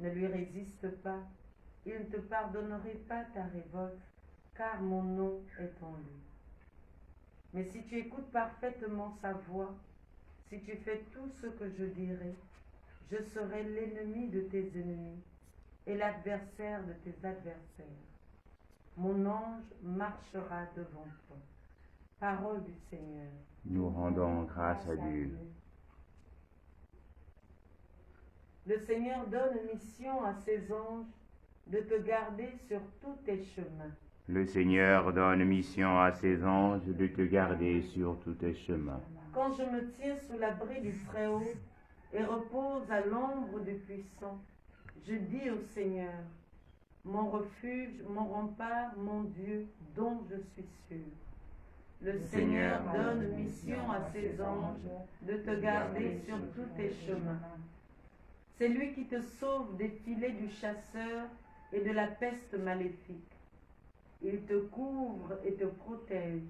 Ne lui résiste pas, il ne te pardonnerait pas ta révolte, car mon nom est en lui. Mais si tu écoutes parfaitement sa voix, si tu fais tout ce que je dirai, je serai l'ennemi de tes ennemis et l'adversaire de tes adversaires. Mon ange marchera devant toi. Parole du Seigneur. Nous rendons grâce à Dieu. Le Seigneur donne mission à ses anges de te garder sur tous tes chemins. Le Seigneur donne mission à ses anges de te garder sur tous tes chemins. Quand je me tiens sous l'abri du Très-Haut et repose à l'ombre du Puissant, je dis au Seigneur, mon refuge, mon rempart, mon Dieu, dont je suis sûr. Le Seigneur donne mission à ses anges de te garder sur tous tes chemins. C'est lui qui te sauve des filets du chasseur et de la peste maléfique. Il te couvre et te protège.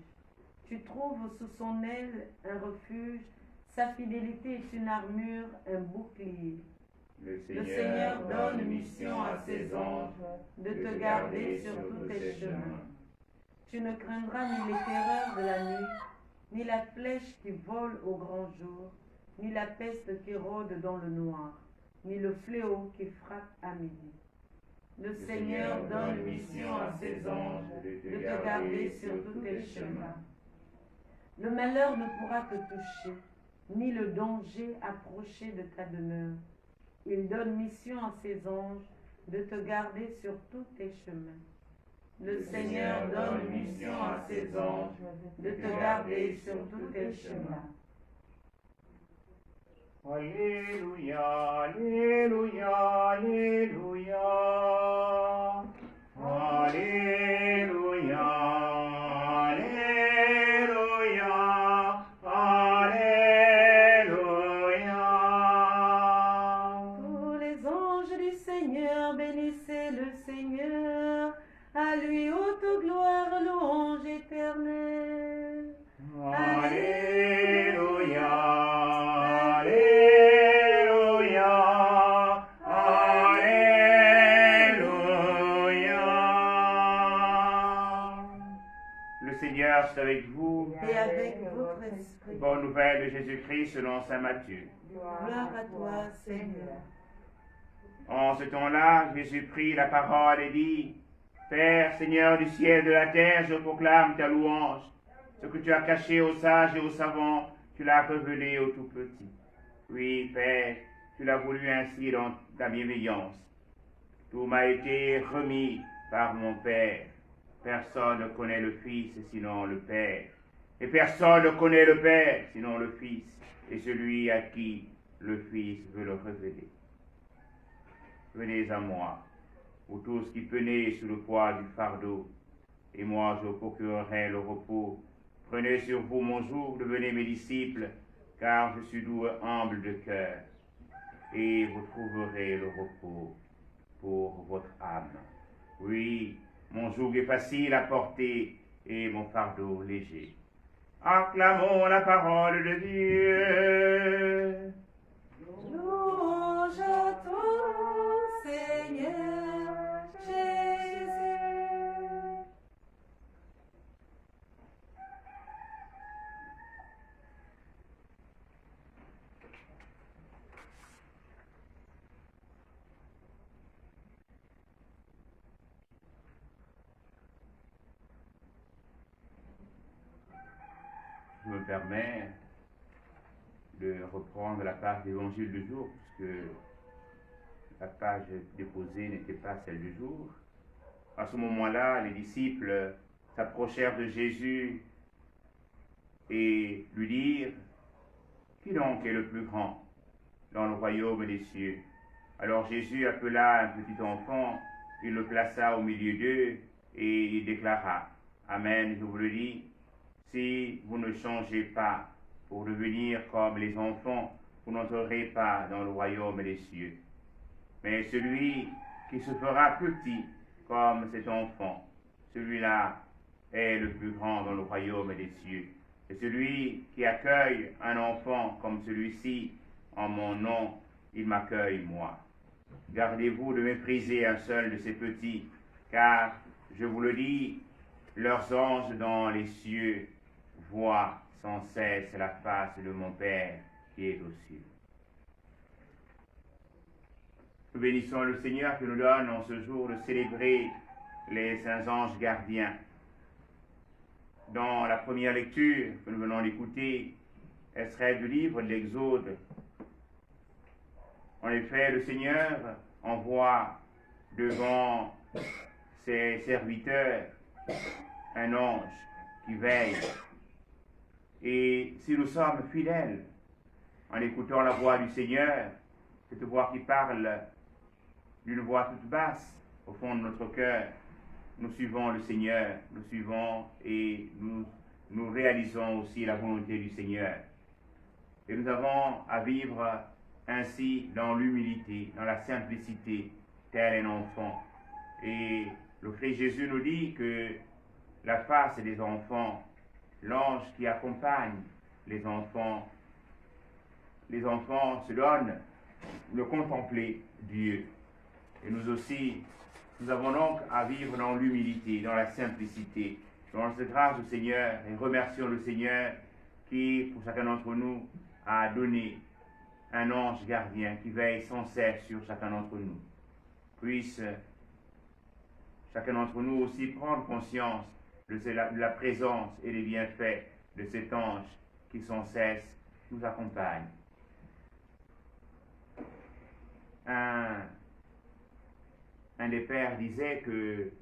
Tu trouves sous son aile un refuge, sa fidélité est une armure, un bouclier. Le Seigneur donne mission à ses anges de te garder sur tous tes chemins. Tu ne craindras ni les terreurs de la nuit, ni la flèche qui vole au grand jour, ni la peste qui rôde dans le noir, ni le fléau qui frappe à midi. Le Seigneur donne mission à ses anges de te garder sur tous tes chemins. Le malheur ne pourra te toucher, ni le danger approcher de ta demeure. Il donne mission à ses anges de te garder sur tous tes chemins. Le Seigneur donne mission à ses anges de te garder sur tous tes chemins. Alléluia, Alléluia, Alléluia. Alléluia, Alléluia, Alléluia. Tous les anges du Seigneur, bénissez le Seigneur. À lui haute gloire, louange éternelle. Alléluia, Alléluia, Alléluia. Le Seigneur est avec vous. Et avec votre esprit. Bonne nouvelle de Jésus-Christ selon saint Matthieu. Gloire à toi, Seigneur. En ce temps-là, Jésus prit la parole et dit, Père, Seigneur du ciel et de la terre, je proclame ta louange. Ce que tu as caché aux sages et aux savants, tu l'as révélé aux tout petits. Oui, Père, tu l'as voulu ainsi dans ta bienveillance. Tout m'a été remis par mon Père. Personne ne connaît le Fils sinon le Père. Et personne ne connaît le Père sinon le Fils, et celui à qui le Fils veut le révéler. Venez à moi, vous tous qui peinez sous le poids du fardeau, et moi je vous procurerai le repos. Prenez sur vous mon joug, devenez mes disciples, car je suis doux et humble de cœur, et vous trouverez le repos pour votre âme. Oui, mon joug est facile à porter, et mon fardeau léger. Acclamons la parole de Dieu. Louange à toi, Seigneur Jésus. Je me permets de reprendre la page d'évangile du jour, puisque la page déposée n'était pas celle du jour. À ce moment-là, les disciples s'approchèrent de Jésus et lui dirent, qui donc est le plus grand dans le royaume des cieux? Alors Jésus appela un petit enfant, il le plaça au milieu d'eux et il déclara, Amen, je vous le dis, si vous ne changez pas pour devenir comme les enfants, vous n'entrerez pas dans le royaume des cieux. Mais celui qui se fera petit comme cet enfant, celui-là est le plus grand dans le royaume des cieux. Et celui qui accueille un enfant comme celui-ci, en mon nom, il m'accueille moi. Gardez-vous de mépriser un seul de ces petits, car, je vous le dis, leurs anges dans les cieux voient sans cesse la face de mon Père qui est aux cieux. Nous bénissons le Seigneur qui nous donne en ce jour de célébrer les saints anges gardiens. Dans la première lecture que nous venons d'écouter, elle serait du livre de l'Exode. En effet, le Seigneur envoie devant ses serviteurs un ange qui veille. Et si nous sommes fidèles en écoutant la voix du Seigneur, cette voix qui parle d'une voix toute basse au fond de notre cœur, nous suivons le Seigneur, nous suivons et nous réalisons aussi la volonté du Seigneur. Et nous avons à vivre ainsi dans l'humilité, dans la simplicité, tel un enfant. Et le Christ Jésus nous dit que la face des enfants, l'ange qui accompagne les enfants se donnent de contempler Dieu. Et nous aussi, nous avons donc à vivre dans l'humilité, dans la simplicité. Dans cette grâce au Seigneur et remercions le Seigneur qui, pour chacun d'entre nous, a donné un ange gardien qui veille sans cesse sur chacun d'entre nous. Puisse chacun d'entre nous aussi prendre conscience de la présence et des bienfaits de cet ange qui sans cesse nous accompagne. Un des pères disait que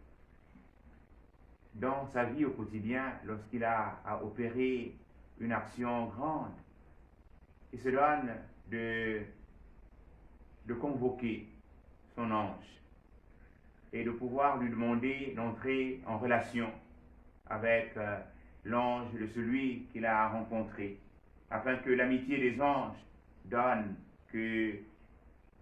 dans sa vie au quotidien, lorsqu'il a à opérer une action grande, il se donne de convoquer son ange et de pouvoir lui demander d'entrer en relation avec l'ange de celui qu'il a rencontré, afin que l'amitié des anges donne que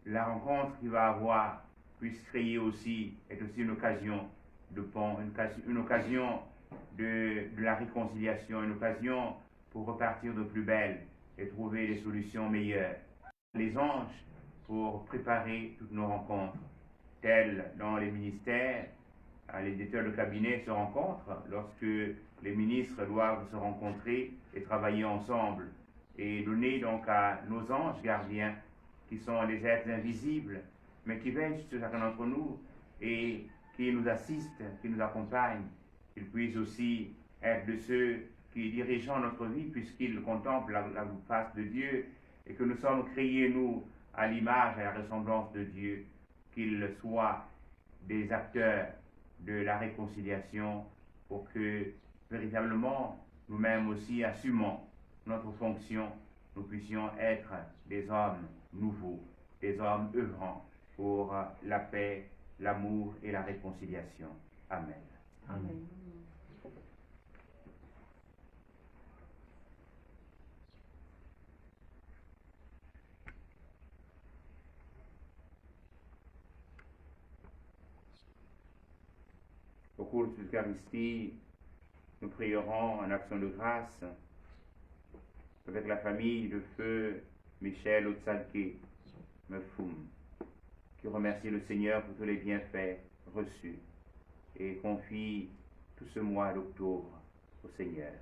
la rencontre qu'il va avoir puisse créer aussi, est aussi une occasion de pont, une occasion de la réconciliation, une occasion pour repartir de plus belle et trouver des solutions meilleures. Les anges pour préparer toutes nos rencontres, telles dans les ministères, les directeurs de cabinet se rencontrent lorsque les ministres doivent se rencontrer et travailler ensemble et donner donc à nos anges gardiens qui sont des êtres invisibles mais qui veillent sur chacun d'entre nous et qui nous assistent, qui nous accompagnent. Ils puissent aussi être de ceux qui dirigent notre vie puisqu'ils contemplent la face de Dieu et que nous sommes créés, nous, à l'image et à la ressemblance de Dieu, qu'ils soient des acteurs de la réconciliation pour que véritablement nous-mêmes aussi assumons notre fonction, nous puissions être des hommes nouveaux, des hommes œuvrant pour la paix, l'amour et la réconciliation. Amen. Amen. Au cours de cette Eucharistie, nous prierons en action de grâce avec la famille de feu Michel Otsalke Mefum, qui remercie le Seigneur pour tous les bienfaits reçus et confie tout ce mois d'octobre au Seigneur.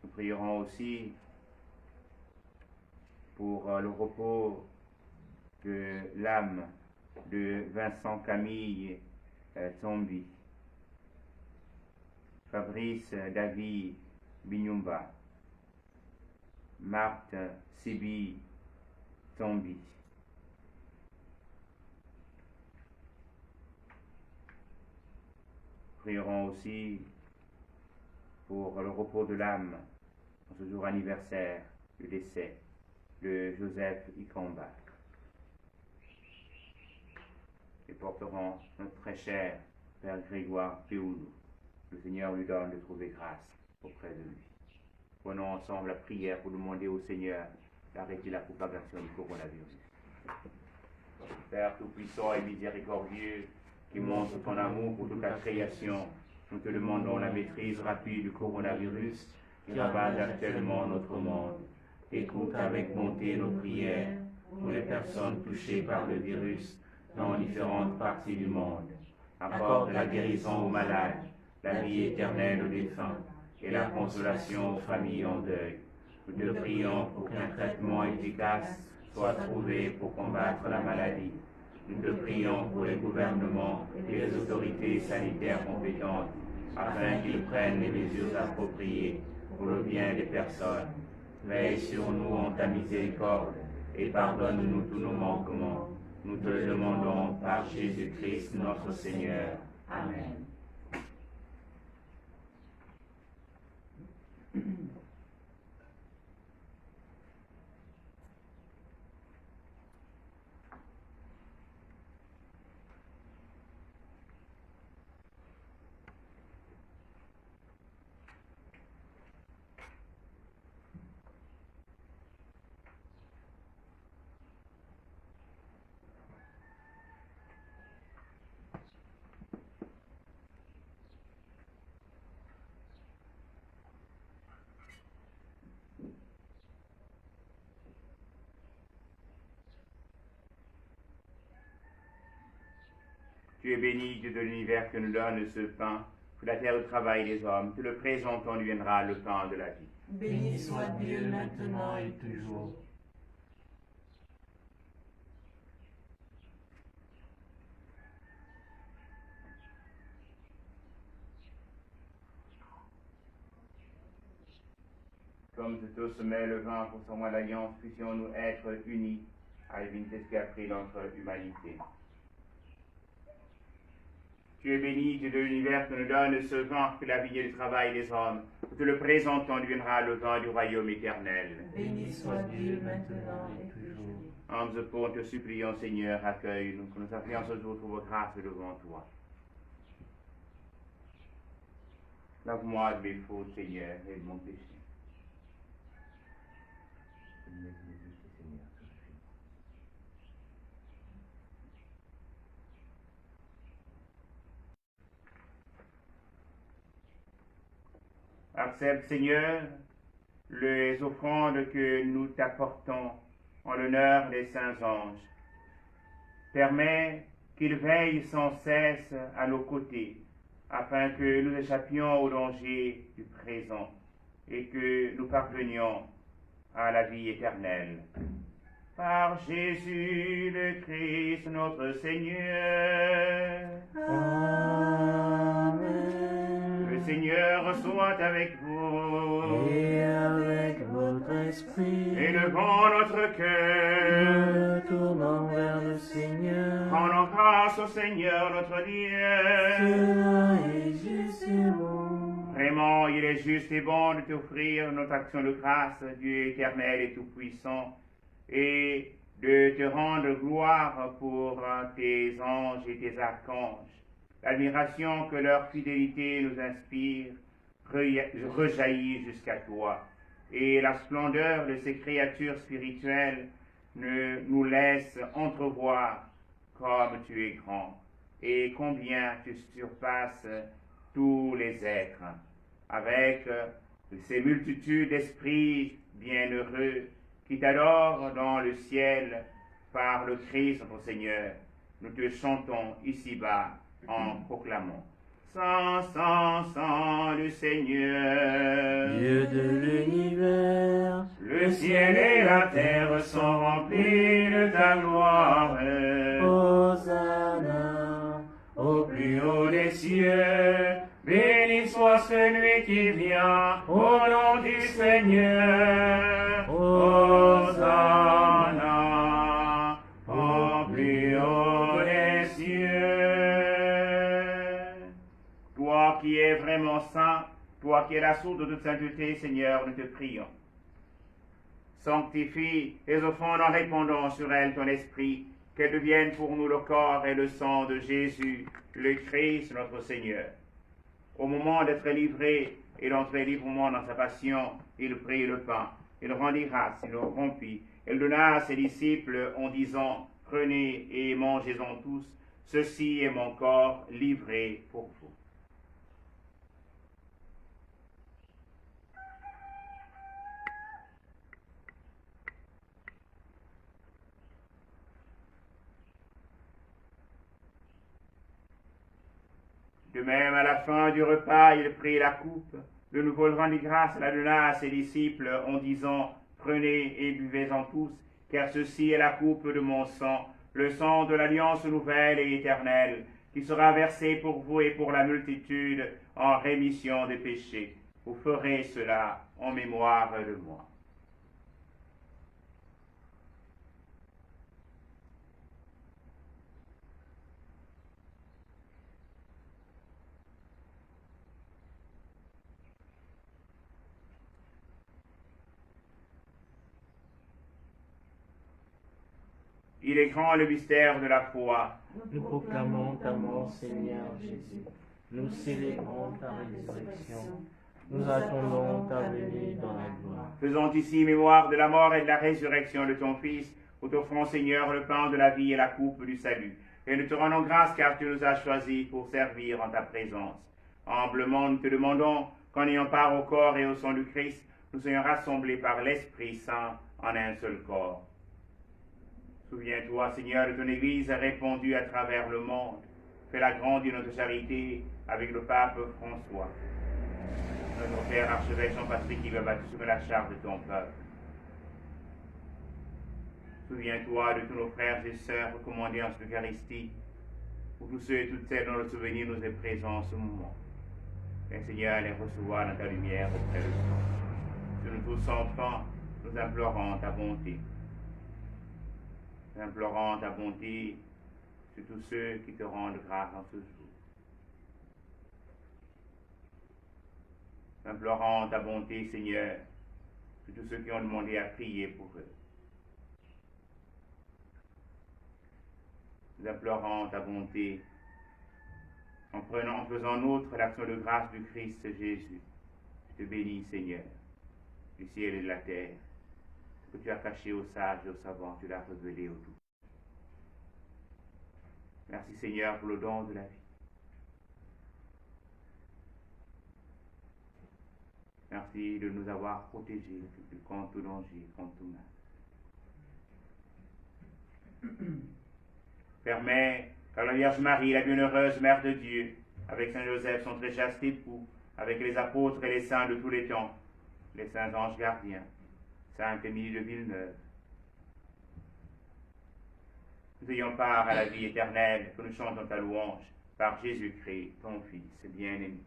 Nous prierons aussi pour le repos de l'âme de Vincent Camille Zombi, Fabrice David Binyumba, Marthe Sibi Zombi. Prierons aussi pour le repos de l'âme en ce jour anniversaire du décès de Joseph Ikamba. Et porterons notre très cher Père Grégoire Péoulou. Le Seigneur lui donne de trouver grâce auprès de lui. Prenons ensemble la prière pour demander au Seigneur d'arrêter la propagation du coronavirus. Père tout-puissant et miséricordieux, qui montre ton amour pour toute la création, nous te demandons la maîtrise rapide du coronavirus qui ravage actuellement notre monde. Écoute avec bonté nos prières pour les personnes touchées par le virus dans différentes parties du monde. Accorde la guérison aux malades, la vie éternelle aux défunts et la consolation aux familles en deuil. Nous te prions pour qu'un traitement efficace soit trouvé pour combattre la maladie. Nous te prions pour les gouvernements et les autorités sanitaires compétentes afin qu'ils prennent les mesures appropriées pour le bien des personnes. Veille sur nous en ta miséricorde et pardonne-nous tous nos manquements. Nous te le demandons par Jésus-Christ notre Seigneur. Amen. Tu es béni, Dieu de l'univers, que nous donne ce pain, pour la terre au travail des hommes. Tu le présentes, on lui viendra le temps de la vie. Béni soit Dieu maintenant et toujours. Comme c'est au sommet le vin pour son mois d'alliance, puissions-nous être unis à la divinité qui a pris notre humanité. Tu es béni, Dieu de l'univers, que nous donne ce vin que la vie du travail des hommes. Nous te le présentons, deviendra le vin du royaume éternel. Béni soit Dieu maintenant et toujours. Hommes pour te supplions, Seigneur, accueille-nous, que nous afflions ce jour trouve grâce devant toi. Lave-moi de mes fautes, Seigneur, et de mon péché. Accepte, Seigneur, les offrandes que nous t'apportons en l'honneur des saints anges. Permets qu'ils veillent sans cesse à nos côtés, afin que nous échappions au danger du présent et que nous parvenions à la vie éternelle. Par Jésus le Christ, notre Seigneur. Amen. Le Seigneur soit avec vous. Et avec votre esprit, Élevons notre cœur. nous tournons vers le Seigneur. Rendons grâce au Seigneur notre Dieu. Cela est juste et bon. Vraiment, il est juste et bon de t'offrir notre action de grâce, Dieu éternel et tout-puissant, et de te rendre gloire pour tes anges et tes archanges. L'admiration que leur fidélité nous inspire rejaillit jusqu'à toi, et la splendeur de ces créatures spirituelles nous laisse entrevoir comme tu es grand, et combien tu surpasses tous les êtres. Avec ces multitudes d'esprits bienheureux qui t'adorent dans le ciel par le Christ notre Seigneur, nous te chantons ici-bas en proclamant. Saint, Saint, Saint le Seigneur, Dieu de l'univers, le ciel et la terre sont remplis de ta gloire. Hosanna, Au plus haut des cieux, béni soit celui qui vient au nom du Seigneur. Hosanna, au plus haut des cieux. Toi qui es vraiment saint, toi qui es la source de toute sainteté, Seigneur, nous te prions. Sanctifie les offrandes en répandant sur elles ton esprit, qu'elles deviennent pour nous le corps et le sang de Jésus, le Christ, notre Seigneur. Au moment d'être livré et d'entrer librement dans sa passion, il prit le pain, il rendit grâce, il le rompit, il donna à ses disciples en disant, prenez et mangez-en tous, ceci est mon corps livré pour vous. De même, à la fin du repas, il prit la coupe. De nouveau, il rendit grâce, la donna à ses disciples en disant, prenez et buvez-en tous, car ceci est la coupe de mon sang, le sang de l'alliance nouvelle et éternelle, qui sera versé pour vous et pour la multitude en rémission des péchés. Vous ferez cela en mémoire de moi. Il est grand le mystère de la foi. Nous proclamons ta mort, Seigneur Jésus. Nous célébrons ta résurrection. Nous attendons ta venue dans la gloire. Faisons ici mémoire de la mort et de la résurrection de ton Fils. Nous t'offrons, Seigneur, le pain de la vie et la coupe du salut. Et nous te rendons grâce car tu nous as choisis pour servir en ta présence. Humblement, nous te demandons qu'en ayant part au corps et au sang du Christ, nous soyons rassemblés par l'Esprit Saint en un seul corps. Souviens-toi, Seigneur, de ton Église répandue à travers le monde. Fais-la grandir notre charité avec le pape François. Notre Père archevêque Jean-Patrick qui va battre sous la charge de ton peuple. Souviens-toi de tous nos frères et sœurs recommandés en l'Eucharistie, pour tous ceux et toutes celles dont le souvenir nous est présent en ce moment. Et Seigneur, les recevoir dans ta lumière auprès de toi. Sur nous tous enfants, nous implorons ta bonté. Nous implorons ta bonté sur tous ceux qui te rendent grâce en ce jour. Nous implorons ta bonté, Seigneur, sur tous ceux qui ont demandé à prier pour eux. Nous implorons ta bonté en faisant nôtre l'action de grâce du Christ Jésus. Je te bénis, Seigneur, du ciel et de la terre. Ce que tu as caché aux sages et aux savants, tu l'as révélé aux tout. Merci, Seigneur, pour le don de la vie. Merci de nous avoir protégés contre tout danger, contre tout mal. Permets qu'à la Vierge Marie, la bienheureuse Mère de Dieu, avec Saint Joseph, son très chaste époux, avec les apôtres et les saints de tous les temps, les saints anges gardiens, Sainte Émilie de Villeneuve, nous ayons part à la vie éternelle, que nous chantons ta louange, par Jésus-Christ, ton Fils bien-aimé.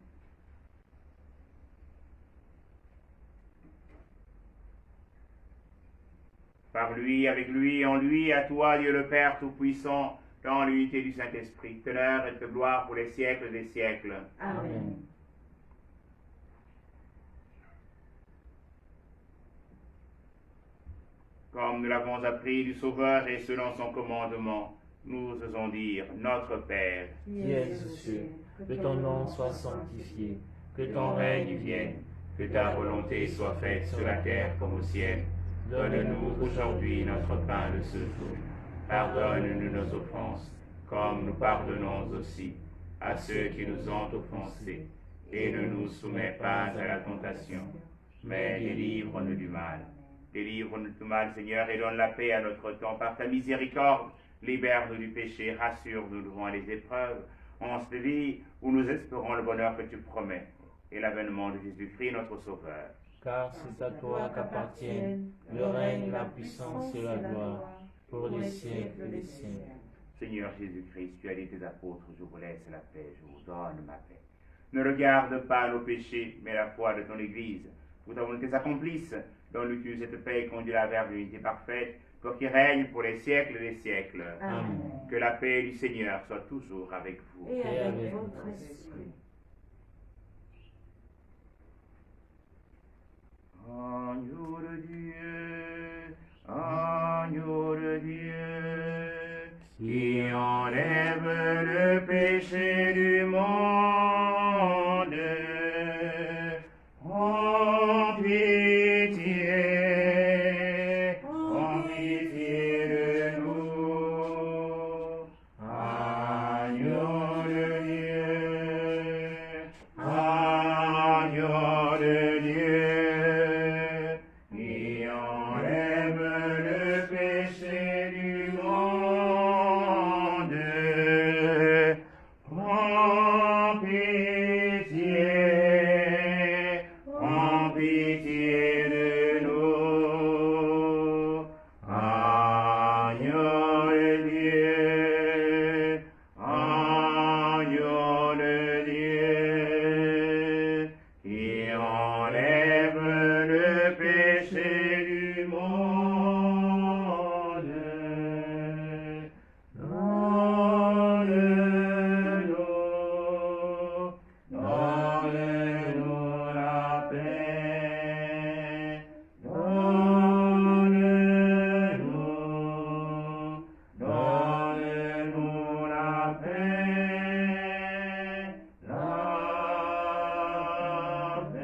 Par lui, avec lui et en lui, à toi, Dieu le Père Tout-Puissant, dans l'unité du Saint-Esprit, honneur et gloire pour les siècles des siècles. Amen. Comme nous l'avons appris du Sauveur et selon son commandement, nous osons dire, Notre Père, Qui es aux cieux, que ton nom soit sanctifié, que ton règne vienne, que ta volonté soit faite sur la terre comme au ciel. Donne-nous aujourd'hui notre pain de ce jour. Pardonne-nous nos offenses, comme nous pardonnons aussi à ceux qui nous ont offensés. Et ne nous soumets pas à la tentation, mais délivre-nous du mal. Délivre-nous du mal, Seigneur, et donne la paix à notre temps. Par ta miséricorde, libère-nous du péché, rassure-nous devant les épreuves. En cette vie où nous espérons le bonheur que tu promets et l'avènement de Jésus-Christ, notre Sauveur. car c'est à toi qu'appartiennent le règne, la puissance et la gloire, pour les siècles des siècles. Seigneur Jésus-Christ, tu as dit tes apôtres, je vous laisse la paix, je vous donne ma paix. Ne regarde pas nos péchés, mais la foi de ton Église. Que ta volonté s'accomplisse, donne-lui cette paix et conduis-la vers l'unité parfaite, toi qui règne pour les siècles des siècles. Amen. Que la paix du Seigneur soit toujours avec vous. Et avec votre esprit. Agneau de Dieu, qui enlève le péché du monde, en pitié de nous. Agneau de Dieu, agneau de Dieu, qui enlève le péché du monde, en de Dieu, agneau de Dieu, qui enlève le péché du monde. Donne-nous la paix. Donne-nous la paix. La paix.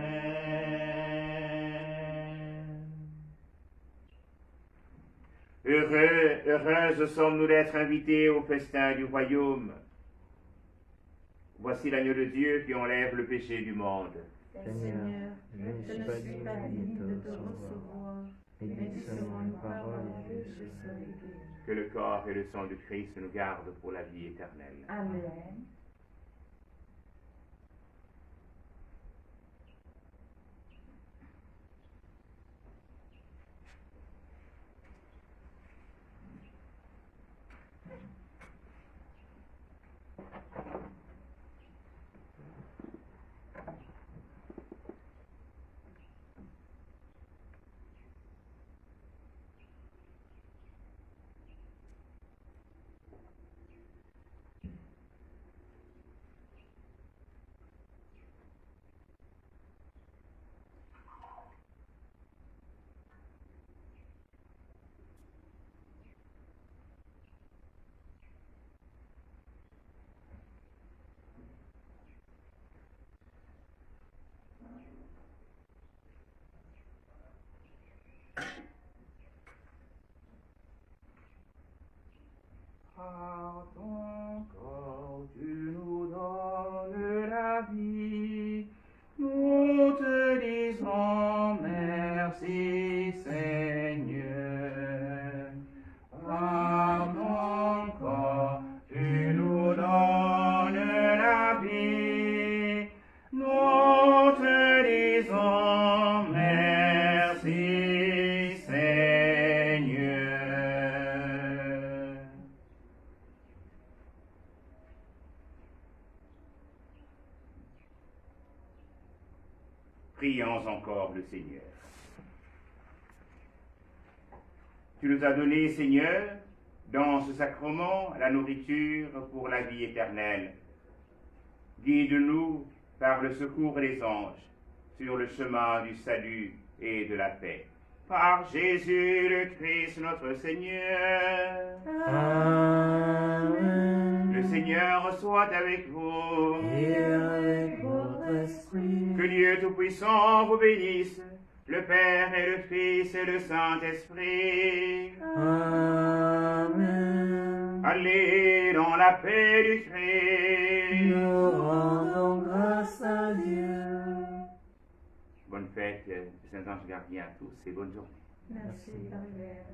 Heureuses sommes-nous d'être invités au festin du royaume. Voici l'agneau de Dieu qui enlève le péché du monde. Seigneur, je ne suis pas digne de te recevoir, mais dis seulement une parole et je serai guéri. Que le corps et le sang du Christ nous gardent pour la vie éternelle. Amen. Par ton corps, tu nous donnes la vie. Nous te disons merci, Seigneur. Par ton corps, tu nous donnes la vie. Nous te disons merci, Seigneur. Prions encore le Seigneur. Tu nous as donné, Seigneur, dans ce sacrement, la nourriture pour la vie éternelle. Guide-nous par le secours des anges sur le chemin du salut et de la paix. Par Jésus le Christ notre Seigneur. Amen. Le Seigneur soit avec vous. Et avec votre esprit. Que Dieu Tout-Puissant vous bénisse, le Père et le Fils et le Saint-Esprit. Amen. Allez dans la paix du Christ. Nous rendons grâce à Dieu. Bonne fête, Saint-Ange gardien à tous et bonne journée. Merci, Père.